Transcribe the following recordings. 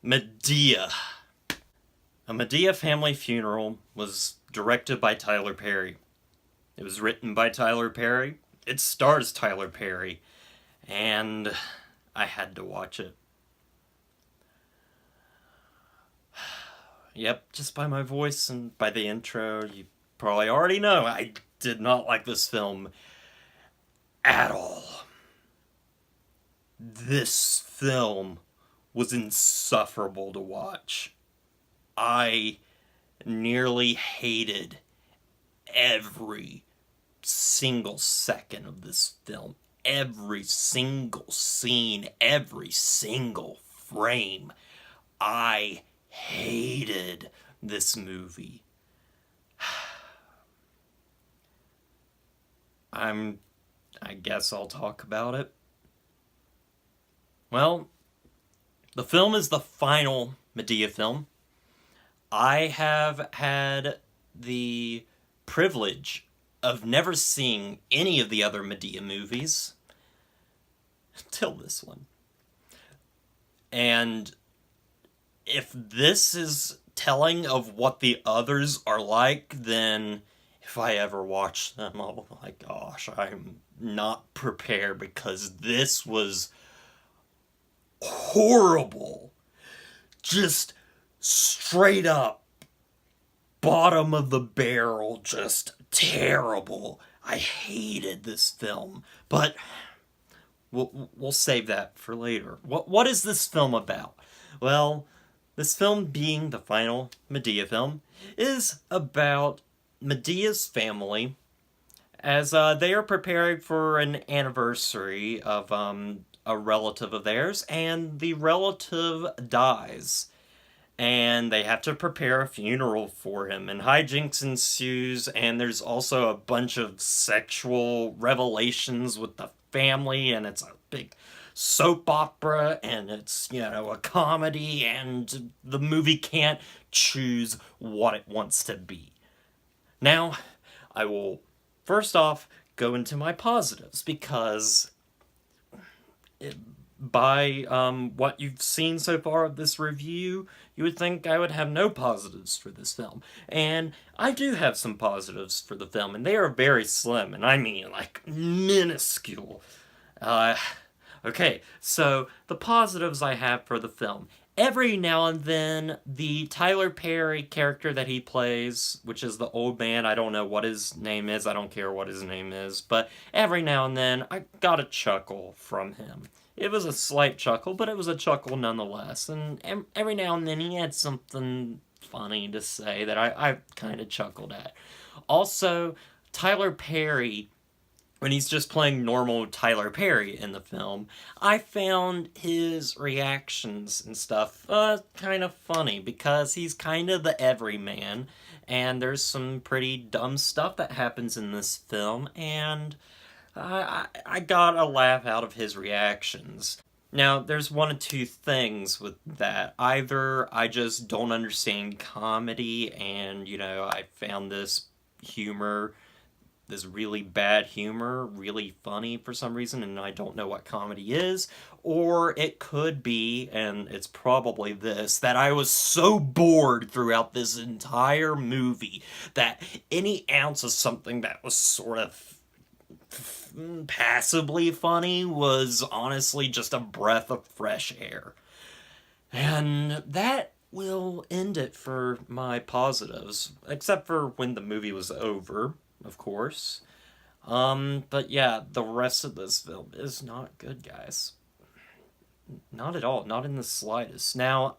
Madea. A Madea family funeral was directed by Tyler Perry. It was written by Tyler Perry. It stars Tyler Perry. And I had to watch it. Yep, just by my voice and by the intro, you probably already know I did not like this film at all. This film was insufferable to watch. I nearly hated every single second of this film. Every single scene, every single frame. I hated this movie. I guess I'll talk about it. Well, the film is the final Madea film. I have had the privilege of never seeing any of the other Madea movies till this one. And if this is telling of what the others are like, then if I ever watch them, oh my gosh, I'm not prepared, because this was horrible. Just straight up bottom of the barrel, just terrible. I hated this film, but we'll save that for later. What is this film about? Well, this film, being the final Madea film, is about Madea's family as they are preparing for an anniversary of a relative of theirs, and the relative dies. And they have to prepare a funeral for him, and hijinks ensues, and there's also a bunch of sexual revelations with the family, and it's a big soap opera, and it's, a comedy, and the movie can't choose what it wants to be. Now, I will first off go into my positives, because by what you've seen so far of this review, you would think I would have no positives for this film. And I do have some positives for the film, and they are very slim, and I mean, minuscule. Okay, so the positives I have for the film. Every now and then, the Tyler Perry character that he plays, which is the old man, I don't know what his name is, I don't care what his name is, but every now and then, I got a chuckle from him. It was a slight chuckle, but it was a chuckle nonetheless, and every now and then he had something funny to say that I kind of chuckled at. Also, Tyler Perry, when he's just playing normal Tyler Perry in the film, I found his reactions and stuff kind of funny, because he's kind of the everyman, and there's some pretty dumb stuff that happens in this film, and I got a laugh out of his reactions. Now, there's one of two things with that. Either I just don't understand comedy, and, I found this really bad humor, really funny for some reason, and I don't know what comedy is. Or it could be, and it's probably this, that I was so bored throughout this entire movie that any ounce of something that was sort of passably funny was honestly just a breath of fresh air. And that will end it for my positives, except for when the movie was over, of course. But yeah, the rest of this film is not good, guys. Not at all, not in the slightest. Now,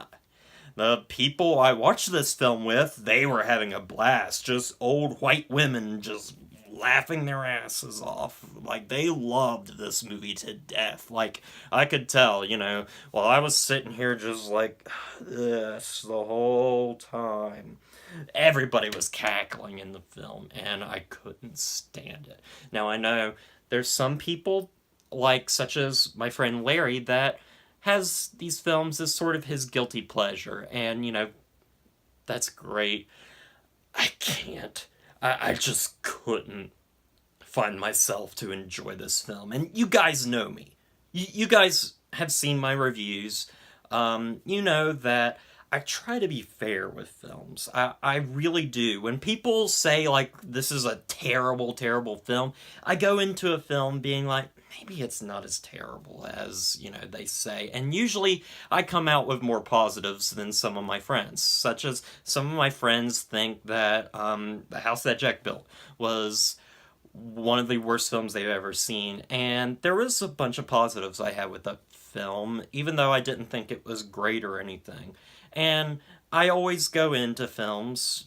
the people I watched this film with, they were having a blast. Just old white women just laughing their asses off. They loved this movie to death. I could tell, while I was sitting here just like this the whole time. Everybody was cackling in the film, and I couldn't stand it. Now, I know there's some people, such as my friend Larry, that has these films as sort of his guilty pleasure, and, that's great. I can't. I just couldn't find myself to enjoy this film. And you guys know me. You guys have seen my reviews. You know that I try to be fair with films. I really do. When people say, like, this is a terrible, terrible film, I go into a film being like, maybe it's not as terrible as, they say. And usually I come out with more positives than some of my friends, such as some of my friends think that The House That Jack Built was one of the worst films they've ever seen. And there was a bunch of positives I had with the film, even though I didn't think it was great or anything. And I always go into films,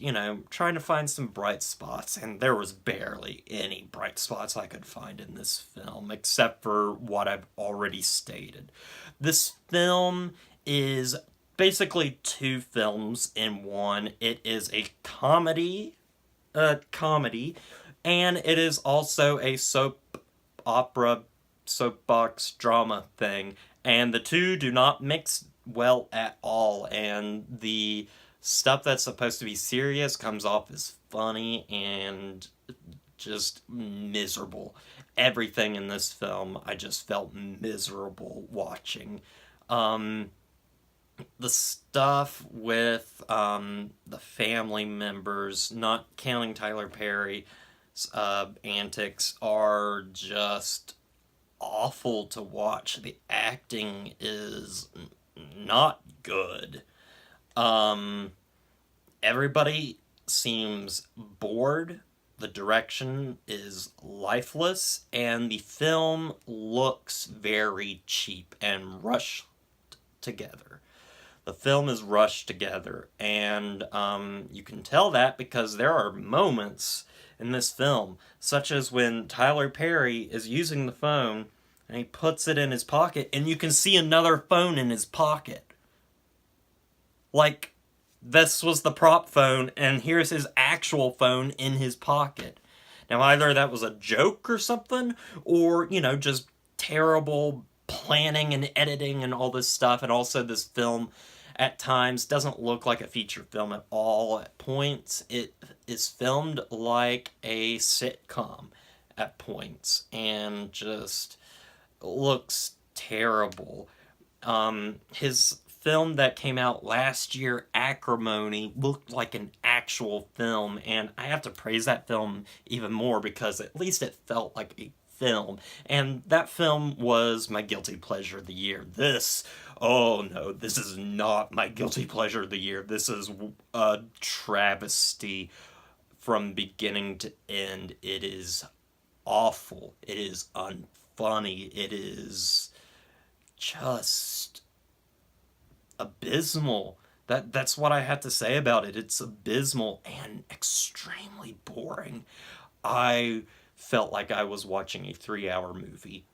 trying to find some bright spots, and there was barely any bright spots I could find in this film, except for what I've already stated. This film is basically two films in one. It is a comedy, and it is also a soap opera, soapbox drama thing, and the two do not mix well at all, and the stuff that's supposed to be serious comes off as funny and just miserable. Everything in this film I just felt miserable watching. The stuff with the family members, not counting Tyler Perry's antics, are just awful to watch. The acting is not good. Everybody seems bored. The direction is lifeless, and the film looks very cheap and rushed together. The film is rushed together, and you can tell that because there are moments in this film, such as when Tyler Perry is using the phone and he puts it in his pocket, and you can see another phone in his pocket. Like, this was the prop phone, and here's his actual phone in his pocket. Now, either that was a joke or something, or, just terrible planning and editing and all this stuff, and also this film at times doesn't look like a feature film at all. At points, it is filmed like a sitcom at points, and just looks terrible. His film that came out last year, Acrimony, looked like an actual film, and I have to praise that film even more because at least it felt like a film, and that film was my guilty pleasure of the year. Oh no, this is not my guilty pleasure of the year. This is a travesty from beginning to end. It is awful. It is unfunny. It is just abysmal. That's what I have to say about it. It's abysmal and extremely boring. I felt like I was watching a 3-hour movie.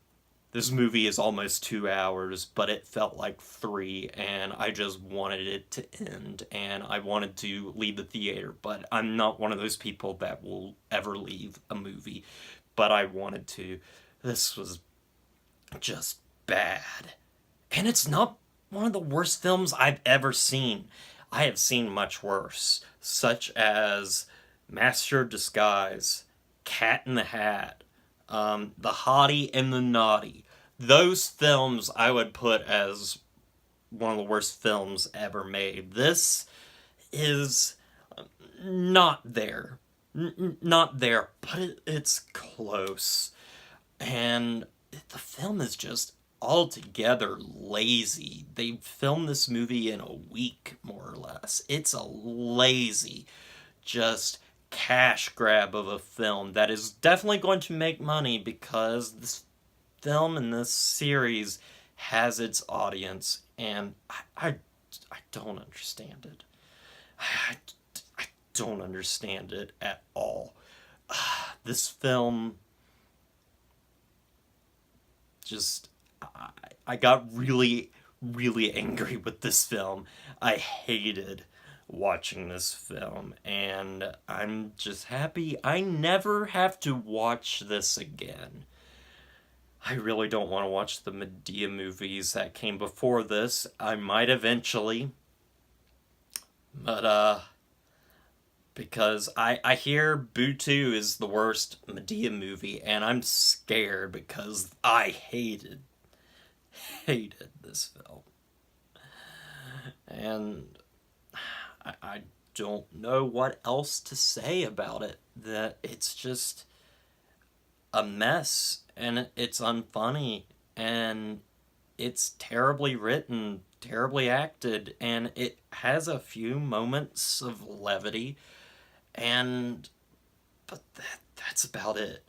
This movie is almost 2 hours, but it felt like 3, and I just wanted it to end, and I wanted to leave the theater, but I'm not one of those people that will ever leave a movie, but I wanted to. This was just bad. And it's not one of the worst films I've ever seen. I have seen much worse, such as Master of Disguise, Cat in the Hat, The Hottie and the Naughty. Those films I would put as one of the worst films ever made. This is not there. Not there, but it's close. And the film is just altogether lazy. They filmed this movie in a week, more or less. It's a lazy, just cash grab of a film that is definitely going to make money because this film and this series has its audience, and I don't understand it. I don't understand it at all. This film just... I got really, really angry with this film. I hated watching this film, and I'm just happy I never have to watch this again. I really don't want to watch the Madea movies that came before this. I might eventually, but because I hear Boo 2 is the worst Madea movie, and I'm scared because I hated this film. And I don't know what else to say about it. That it's just a mess, and it's unfunny, and it's terribly written, terribly acted, and it has a few moments of levity, and but that's about it.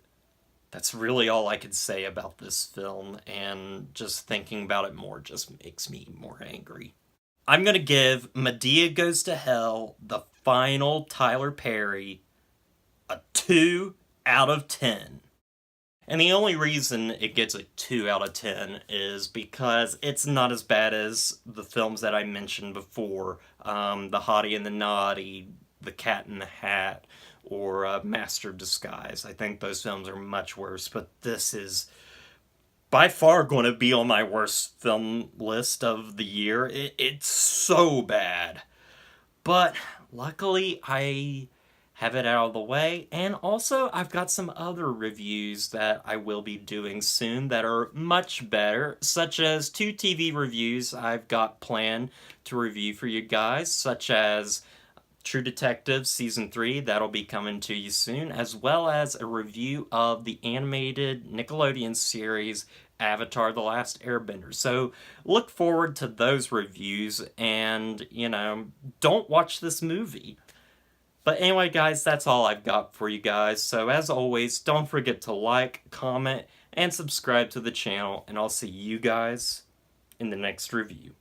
That's really all I could say about this film, and just thinking about it more just makes me more angry. I'm gonna give Madea Goes to Hell, the final Tyler Perry, a 2 out of 10. And the only reason it gets a 2 out of 10 is because it's not as bad as the films that I mentioned before, The Hottie and the Naughty, The Cat in the Hat, or Master of Disguise. I think those films are much worse, but this is by far going to be on my worst film list of the year. It's so bad. But luckily, I have it out of the way. And also, I've got some other reviews that I will be doing soon that are much better, such as 2 TV reviews I've got planned to review for you guys, such as True Detective Season 3, that'll be coming to you soon, as well as a review of the animated Nickelodeon series Avatar The Last Airbender. So look forward to those reviews, and, don't watch this movie. But anyway, guys, that's all I've got for you guys. So as always, don't forget to like, comment, and subscribe to the channel, and I'll see you guys in the next review.